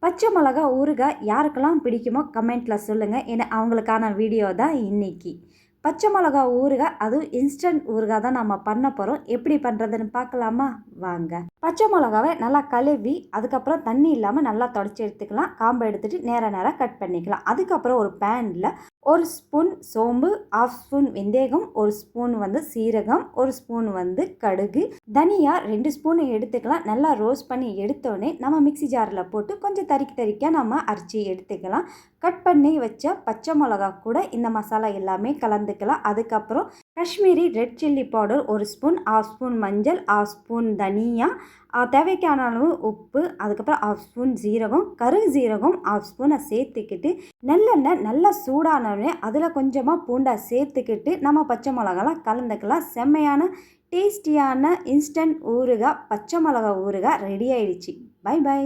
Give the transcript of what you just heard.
பச்சை மிளகா ஊறுகாய் யாருக்கெல்லாம் பிடிக்குமோ கமெண்ட்டில் சொல்லுங்கள். ஏன்னா அவங்களுக்கான வீடியோ தான் இன்றைக்கி. பச்சை மிளகா ஊறுகாய், அதுவும் இன்ஸ்டன்ட் ஊறுகாய் தான் நம்ம பண்ண போகிறோம். எப்படி பண்ணுறதுன்னு பார்க்கலாமா? வாங்க. பச்சை மிளகாவை நல்லா கழுவி அதுக்கப்புறம் தண்ணி இல்லாமல் நல்லா தொடச்சி எடுத்துக்கலாம். காம்பை எடுத்துகிட்டு நேராக கட் பண்ணிக்கலாம். அதுக்கப்புறம் ஒரு பேனில் 1 ஸ்பூன் சோம்பு, 1/2 ஸ்பூன் வெந்தயம், 1 ஸ்பூன் சீரகம், 1 ஸ்பூன் கடுகு, தனியா 2 ஸ்பூன் எடுத்துக்கலாம். நல்லா ரோஸ்ட் பண்ணி எடுத்தோடனே நம்ம மிக்சி ஜாரில் போட்டு கொஞ்சம் தரிக்க நம்ம அரைச்சி எடுத்துக்கலாம். கட் பண்ணி வச்ச பச்சை மிளகா கூட இந்த மசாலா எல்லாமே கலந்துக்கலாம். அதுக்கப்புறம் Kashmiri red chilli powder 1 spoon, 1/2 spoon மஞ்சள், 1/2 ஸ்பூன் தனியா, தேவைக்கான அளவு உப்பு, அதுக்கப்புறம் 1/2 ஸ்பூன் ஜீரகம், கருகு ஜீரகம் 1/2 ஸ்பூனை சேர்த்துக்கிட்டு நல்லெண்ணெய் நல்லா சூடானோடனே அதில் கொஞ்சமாக பூண்டை சேர்த்துக்கிட்டு நம்ம பச்சை மிளகாலாம் கலந்துக்கலாம். செம்மையான டேஸ்டியான இன்ஸ்டன்ட் ஊறுகாய் பச்சை மிளகா ஊறுகாய் ரெடி ஆயிடுச்சு. Bye by.